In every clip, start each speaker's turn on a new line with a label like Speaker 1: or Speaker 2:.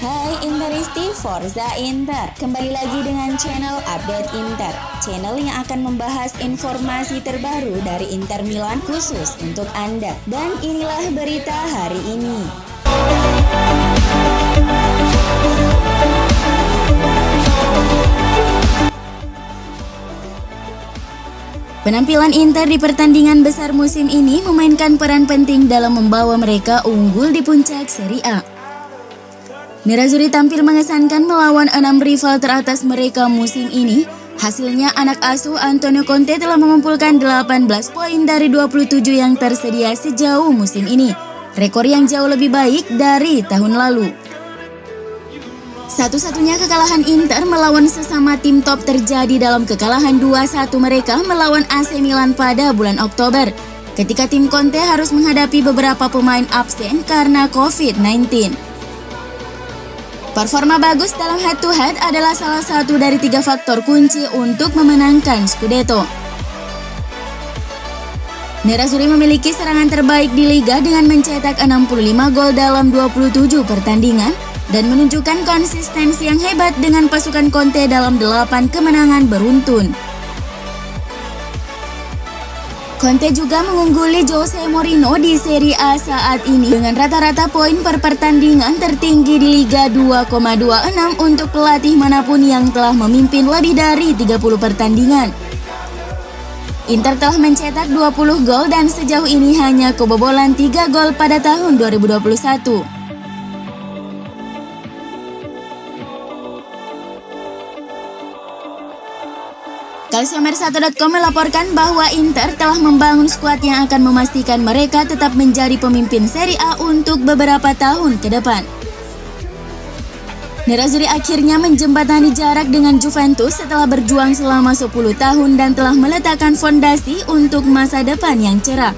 Speaker 1: Hai Interisti Forza Inter, kembali lagi dengan channel Update Inter, channel yang akan membahas informasi terbaru dari Inter Milan khusus untuk Anda. Dan inilah berita hari ini. Penampilan Inter di pertandingan besar musim ini memainkan peran penting dalam membawa mereka unggul di puncak Serie A. Nerazzurri tampil mengesankan melawan 6 rival teratas mereka musim ini. Hasilnya anak asuh Antonio Conte telah mengumpulkan 18 poin dari 27 yang tersedia sejauh musim ini. Rekor yang jauh lebih baik dari tahun lalu. Satu-satunya kekalahan Inter melawan sesama tim top terjadi dalam kekalahan 2-1 mereka melawan AC Milan pada bulan Oktober, ketika tim Conte harus menghadapi beberapa pemain absen karena COVID-19. Performa bagus dalam head-to-head adalah salah satu dari 3 faktor kunci untuk memenangkan Scudetto. Nerazzurri memiliki serangan terbaik di Liga dengan mencetak 65 gol dalam 27 pertandingan dan menunjukkan konsistensi yang hebat dengan pasukan Conte dalam 8 kemenangan beruntun. Conte juga mengungguli Jose Mourinho di Serie A saat ini dengan rata-rata poin per pertandingan tertinggi di Liga 2,26 untuk pelatih manapun yang telah memimpin lebih dari 30 pertandingan. Inter telah mencetak 20 gol dan sejauh ini hanya kebobolan 3 gol pada tahun 2021. Calciomercato.com melaporkan bahwa Inter telah membangun skuad yang akan memastikan mereka tetap menjadi pemimpin Serie A untuk beberapa tahun ke depan. Nerazzurri akhirnya menjembatani jarak dengan Juventus setelah berjuang selama 10 tahun dan telah meletakkan fondasi untuk masa depan yang cerah.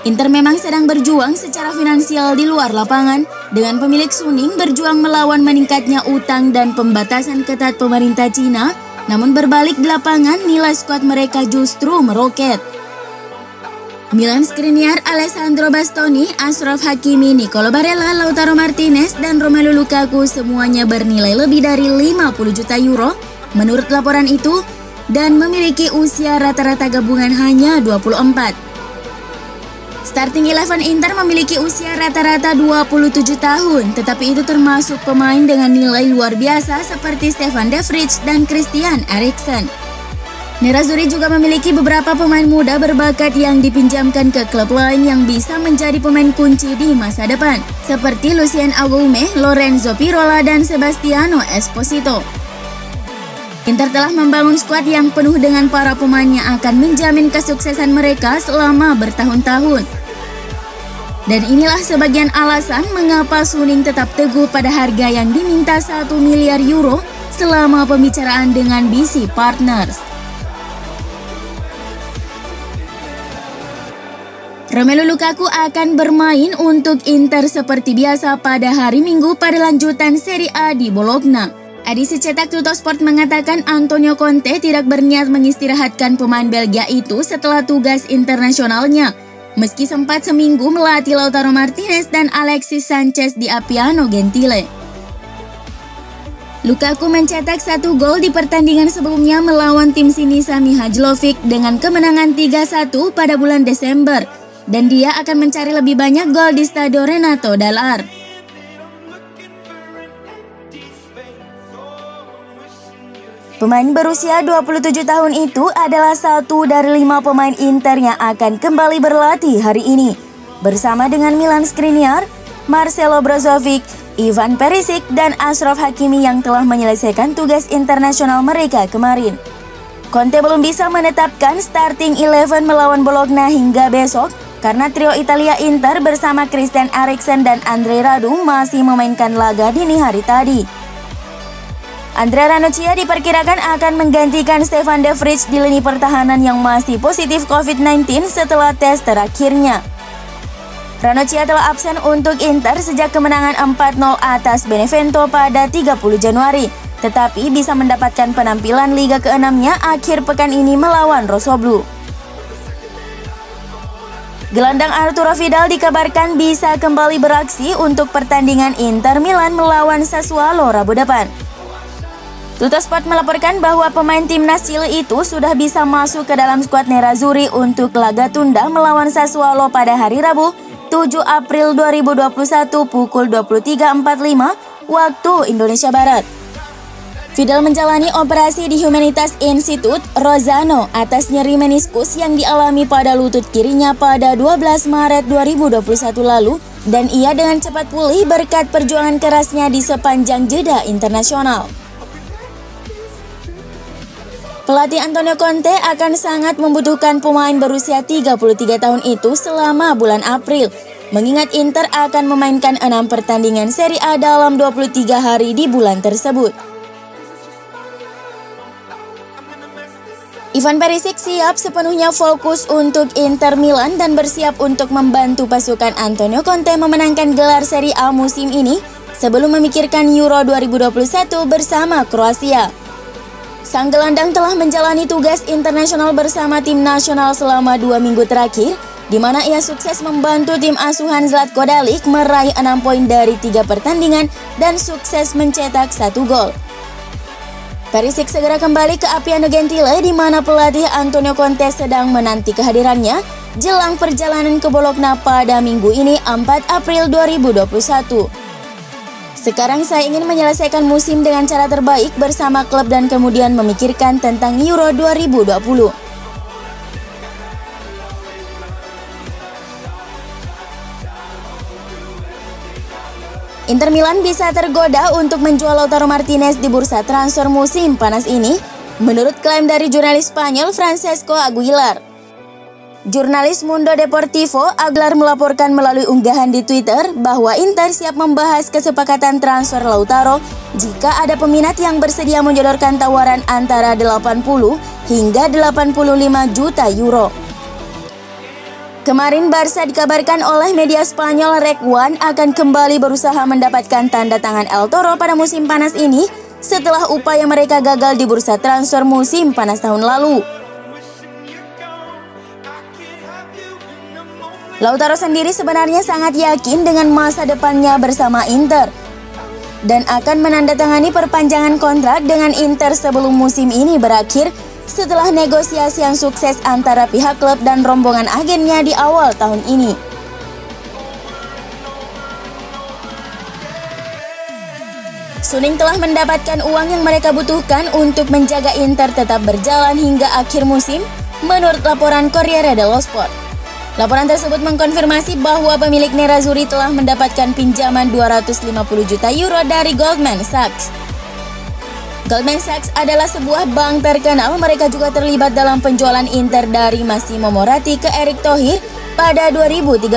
Speaker 1: Inter memang sedang berjuang secara finansial di luar lapangan, dengan pemilik Suning berjuang melawan meningkatnya utang dan pembatasan ketat pemerintah Cina. Namun berbalik di lapangan, nilai skuad mereka justru meroket. Milan Skriniar, Alessandro Bastoni, Achraf Hakimi, Nicolo Barella, Lautaro Martinez, dan Romelu Lukaku semuanya bernilai lebih dari 50 juta euro menurut laporan itu dan memiliki usia rata-rata gabungan hanya 24. Starting 11 Inter memiliki usia rata-rata 27 tahun, tetapi itu termasuk pemain dengan nilai luar biasa seperti Stefan de Vrij dan Christian Eriksen. Nerazzurri juga memiliki beberapa pemain muda berbakat yang dipinjamkan ke klub lain yang bisa menjadi pemain kunci di masa depan, seperti Lucien Agume, Lorenzo Pirola, dan Sebastiano Esposito. Inter telah membangun skuad yang penuh dengan para pemain yang akan menjamin kesuksesan mereka selama bertahun-tahun. Dan inilah sebagian alasan mengapa Suning tetap teguh pada harga yang diminta 1 miliar euro selama pembicaraan dengan BC Partners. Romelu Lukaku akan bermain untuk Inter seperti biasa pada hari Minggu pada lanjutan Serie A di Bologna. Edisi cetak Tuttosport mengatakan Antonio Conte tidak berniat mengistirahatkan pemain Belgia itu setelah tugas internasionalnya, meski sempat seminggu melatih Lautaro Martinez dan Alexis Sanchez di Appiano Gentile. Lukaku mencetak 1 gol di pertandingan sebelumnya melawan tim Sinisa Mihajlovic dengan kemenangan 3-1 pada bulan Desember, dan dia akan mencari lebih banyak gol di Stadio Renato Dall'Ar. Pemain berusia 27 tahun itu adalah satu dari 5 pemain Inter yang akan kembali berlatih hari ini, bersama dengan Milan Skriniar, Marcelo Brozovic, Ivan Perisic, dan Achraf Hakimi yang telah menyelesaikan tugas internasional mereka kemarin. Conte belum bisa menetapkan starting 11 melawan Bologna hingga besok, karena trio Italia Inter bersama Christian Eriksen dan Andre Radu masih memainkan laga dini hari tadi. Andrea Ranocchia diperkirakan akan menggantikan Stefan de Vrij di lini pertahanan yang masih positif COVID-19 setelah tes terakhirnya. Ranocchia telah absen untuk Inter sejak kemenangan 4-0 atas Benevento pada 30 Januari, tetapi bisa mendapatkan penampilan Liga ke-6-nya akhir pekan ini melawan Rossoblu. Gelandang Arturo Vidal dikabarkan bisa kembali beraksi untuk pertandingan Inter Milan melawan Sassuolo Rabu depan. Tuttosport melaporkan bahwa pemain timnas Chile itu sudah bisa masuk ke dalam skuad Nerazzurri untuk laga tunda melawan Sassuolo pada hari Rabu, 7 April 2021 pukul 23.45 waktu Indonesia Barat. Vidal menjalani operasi di Humanitas Institute Rozzano atas nyeri meniskus yang dialami pada lutut kirinya pada 12 Maret 2021 lalu dan ia dengan cepat pulih berkat perjuangan kerasnya di sepanjang jeda internasional. Pelatih Antonio Conte akan sangat membutuhkan pemain berusia 33 tahun itu selama bulan April, mengingat Inter akan memainkan 6 pertandingan Serie A dalam 23 hari di bulan tersebut. Ivan Perisic siap sepenuhnya fokus untuk Inter Milan dan bersiap untuk membantu pasukan Antonio Conte memenangkan gelar Serie A musim ini sebelum memikirkan Euro 2021 bersama Kroasia. Sang gelandang telah menjalani tugas internasional bersama tim nasional selama 2 minggu terakhir, di mana ia sukses membantu tim asuhan Zlatko Dalic meraih 6 poin dari 3 pertandingan dan sukses mencetak 1 gol. Perisic segera kembali ke Appiano Gentile di mana pelatih Antonio Conte sedang menanti kehadirannya jelang perjalanan ke Bologna pada minggu ini 4 April 2021. Sekarang saya ingin menyelesaikan musim dengan cara terbaik bersama klub dan kemudian memikirkan tentang Euro 2020. Inter Milan bisa tergoda untuk menjual Lautaro Martinez di bursa transfer musim panas ini, menurut klaim dari jurnalis Spanyol Francesco Aguilar. Jurnalis Mundo Deportivo Aguilar melaporkan melalui unggahan di Twitter bahwa Inter siap membahas kesepakatan transfer Lautaro jika ada peminat yang bersedia menyodorkan tawaran antara 80 hingga 85 juta euro. Kemarin Barca dikabarkan oleh media Spanyol Rec One akan kembali berusaha mendapatkan tanda tangan El Toro pada musim panas ini setelah upaya mereka gagal di bursa transfer musim panas tahun lalu. Lautaro sendiri sebenarnya sangat yakin dengan masa depannya bersama Inter dan akan menandatangani perpanjangan kontrak dengan Inter sebelum musim ini berakhir setelah negosiasi yang sukses antara pihak klub dan rombongan agennya di awal tahun ini. Suning telah mendapatkan uang yang mereka butuhkan untuk menjaga Inter tetap berjalan hingga akhir musim, menurut laporan Corriere dello Sport. Laporan tersebut mengkonfirmasi bahwa pemilik Nerazzurri telah mendapatkan pinjaman 250 juta euro dari Goldman Sachs. Goldman Sachs adalah sebuah bank terkenal. Mereka juga terlibat dalam penjualan Inter dari Massimo Moratti ke Erick Thohir pada 2013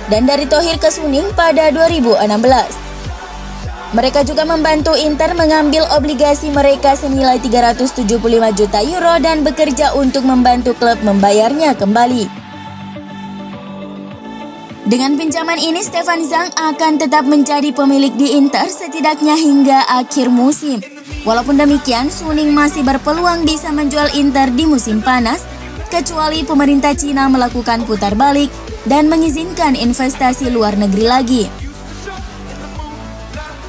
Speaker 1: dan dari Thohir ke Suning pada 2016. Mereka juga membantu Inter mengambil obligasi mereka senilai 375 juta euro dan bekerja untuk membantu klub membayarnya kembali. Dengan pinjaman ini, Stefan Zhang akan tetap menjadi pemilik di Inter setidaknya hingga akhir musim. Walaupun demikian, Suning masih berpeluang bisa menjual Inter di musim panas, kecuali pemerintah Cina melakukan putar balik dan mengizinkan investasi luar negeri lagi.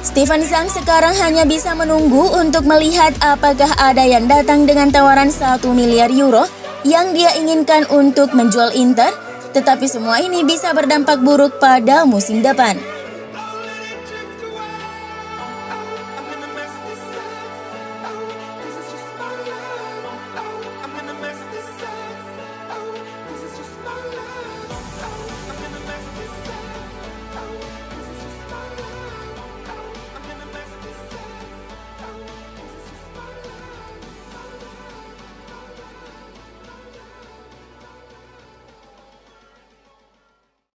Speaker 1: Stefan Zhang sekarang hanya bisa menunggu untuk melihat apakah ada yang datang dengan tawaran 1 miliar euro yang dia inginkan untuk menjual Inter, tetapi semua ini bisa berdampak buruk pada musim depan.